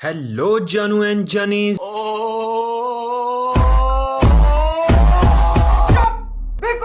Hello जानू and जानी।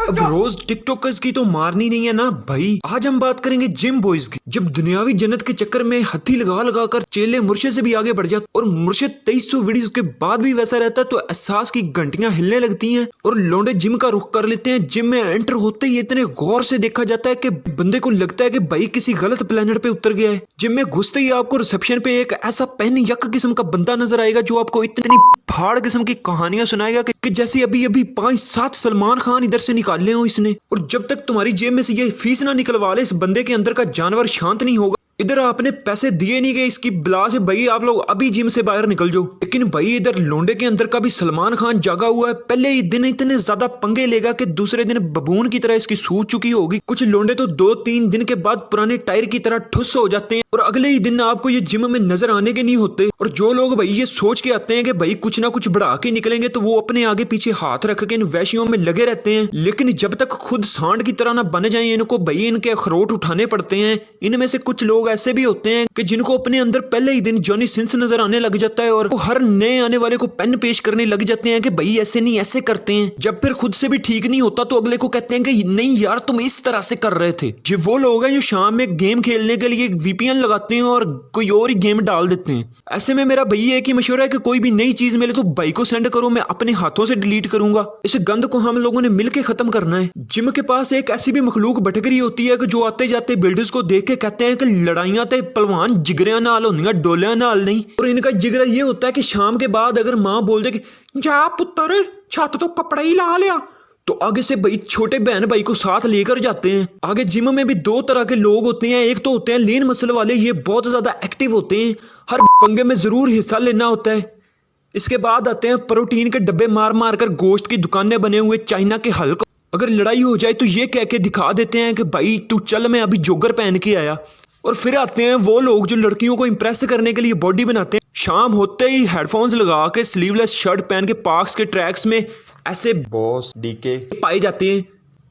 अब रोज टिकटॉकर्स की तो मारनी नहीं है ना भाई। आज हम बात करेंगे जिम बॉयज की। जब दुनियावी जन्नत के चक्कर में हथी लगा लगा कर चेले मुर्शे से भी आगे बढ़ जाते और मुर्शे 2300 वीडियोस के बाद भी वैसा रहता है तो एहसास की घंटियां हिलने लगती हैं और लौंडे जिम का रुख कर लेते हैं। जिम में एंटर होते ही इतने गौर से देखा जाता है कि बंदे को लगता है कि भाई किसी गलत प्लेनेट पे उतर गया है। जिम में घुसते ही आपको रिसेप्शन पे एक ऐसा पहन यक किस्म का बंदा नजर आएगा जो आपको इतनी फाड़ किस्म की कहानियां सुनाएगा कि जैसे अभी अभी 5-7 सलमान खान इधर से निकाले हो इसने। और जब तक तुम्हारी जेब में से ये फीस ना निकलवा ले इस बंदे के अंदर का जानवर शांत नहीं होगा। इधर आपने पैसे दिए नहीं गए इसकी बिला से भाई आप लोग अभी जिम से बाहर निकल जाओ। लेकिन भाई इधर लोंडे के अंदर का भी सलमान खान जागा हुआ है। पहले ही दिन इतने ज्यादा पंगे लेगा कि दूसरे दिन बबून की तरह इसकी सूझ चुकी होगी। कुछ लोंडे तो 2-3 दिन के बाद पुराने टायर की तरह ठुस हो जाते हैं और अगले ही दिन आपको ये जिम में नजर आने के नहीं होते। और जो लोग भाई ये सोच के आते हैं कि भाई कुछ ना कुछ बढ़ा के निकलेंगे तो वो अपने आगे पीछे हाथ रख के इन वैशियों में लगे रहते हैं। लेकिन जब तक खुद सांड की तरह ना बन जाए इनको भाई इनके अखरोट उठाने पड़ते हैं। इनमें से कुछ लोग ऐसे भी होते हैं कि जिनको अपने अंदर पहले ही दिन जॉनी सिंस नजर आने लग जाता है और वो हर नए आने वाले को पेन पेश करने लग जाते हैं कि भाई ऐसे नहीं ऐसे करते हैं। जब फिर खुद से भी ठीक नहीं होता तो अगले को कहते हैं कि नहीं यार तुम इस तरह से कर रहे थे। ये वो लोग हैं जो शाम में गेम खेलने के लिए वीपीएन लगाते हैं और कोई और ही गेम डाल देते हैं। ऐसे में मेरा भैया एक ही मशवरा है कि कोई भी नई चीज मिले तो भाई को सेंड करो, मैं अपने हाथों से डिलीट करूंगा। इस गंद को हम लोगों ने मिलकर खत्म करना है। जिम के पास एक ऐसी भी मखलूक भटक रही होती है कि जो आते जाते बिल्डर्स को देख के कहते हैं कि लड़ाइयां ते पलवान जिगरिया नाल होंदियां डोलियां नाल नहीं। और इनका जिगरा ये होता है कि शाम के बाद अगर माँ बोल दे कि जा पुत्र छत तो कपड़ा ही ला लिया तो आगे से भाई छोटे बहन भाई को साथ लेकर जाते हैं। आगे जिम में भी 2 तरह के लोग होते हैं। एक तो होते हैं लीन मसल वाले, ये बहुत ज्यादा एक्टिव होते हैं, हर पंगे में जरूर हिस्सा लेना होता है। इसके बाद आते हैं प्रोटीन के डब्बे मार मार कर गोश्त की दुकानें बने हुए चाइना के हल्क। अगर लड़ाई हो जाए तो ये कह के दिखा देते हैं कि भाई तू चल मैं अभी जोगर पहन के आया। और फिर आते हैं वो लोग जो लड़कियों को इंप्रेस करने के लिए बॉडी बनाते हैं। शाम होते ही हेडफोन्स लगा के स्लीवलेस शर्ट पहन के पार्क्स के ट्रैक्स में ऐसे बॉस डीके पाए जाते हैं।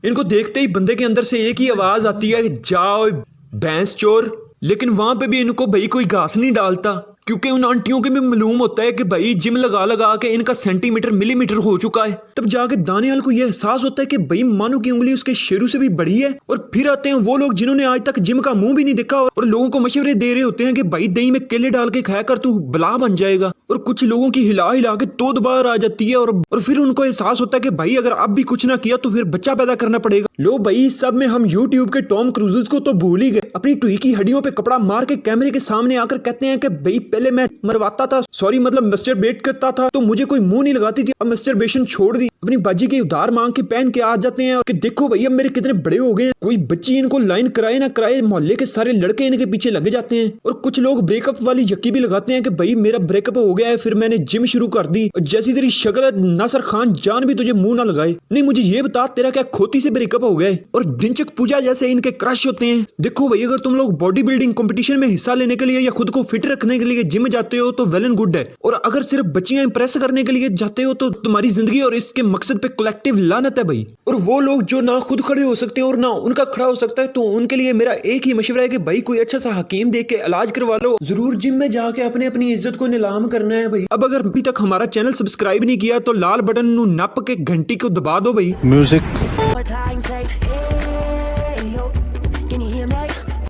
इनको देखते ही बंदे के अंदर से एक ही आवाज आती है कि जाओ भैंस चोर। लेकिन वहां पे भी इनको भाई कोई घास नहीं डालता क्योंकि उन आंटियों के भी मालूम होता है कि भाई जिम लगा लगा के इनका सेंटीमीटर मिलीमीटर हो चुका है। तब जाके दानियाल को यह एहसास होता है कि भाई मानो की उंगली उसके शेरू से भी बड़ी है। और फिर आते हैं वो लोग जिन्होंने आज तक जिम का मुंह भी नहीं देखा और लोगों को मशवरे दे रहे होते हैं कि भाई दही में केले डाल के खाया कर तू बला बन जाएगा। और कुछ लोगों की हिला हिला के तो दोबारा आ जाती है और फिर उनको एहसास होता है कि भाई अगर अब भी कुछ ना किया तो फिर बच्चा पैदा करना पड़ेगा। लो भाई सब में हम यूट्यूब के टॉम क्रूज को तो भूल ही गए। अपनी टुई की हड्डियों पे कपड़ा मार के कैमरे के सामने आकर कहते हैं कि भाई पहले मैं मरवाता था, सॉरी मतलब मस्टरबेट करता था तो मुझे कोई मुंह नहीं लगाती थी, अब मस्टरबेशन छोड़ दी। अपनी बाजी के उधार मांग के पहन के आ जाते हैं कि देखो भैया मेरे कितने बड़े हो गए। कोई बच्ची इनको लाइन कराए ना कराए मोहल्ले के सारे लड़के इनके पीछे लगे जाते हैं। और कुछ लोग ब्रेकअप वाली यक्की भी लगाते हैं कि भाई मेरा ब्रेकअप हो गया है फिर मैंने जिम शुरू कर दी। और जैसी तेरी शक्ल नासर खान जान भी तुझे मुंह ना लगाए। नहीं मुझे ये बता तेरा क्या खोती से ब्रेकअप हो गया है। और ढिंचक पूजा जैसे इनके क्रश होते हैं। देखो भाई अगर तुम लोग बॉडी बिल्डिंग कंपटीशन में हिस्सा लेने के लिए या खुद को फिट रखने के लिए जिम जाते हो तो वेल एंड गुड है। और अगर सिर्फ बच्चियां इंप्रेस करने के लिए जाते हो तो तुम्हारी जिंदगी और इसके मकसद पे कलेक्टिव लानत है भाई। और वो लोग जो ना खुद खड़े हो सकते और ना उनका खड़ा हो सकता है तो उनके लिए मेरा एक ही मशवरा है कि भाई कोई अच्छा सा हकीम देख के इलाज करवा लो। जरूर जिम में जाके अपनी इज्जत को नीलाम करना है भाई। अब अगर अभी तक हमारा चैनल सब्सक्राइब नहीं किया तो लाल बटन नप के घंटी को दबा दो भाई। म्यूजिक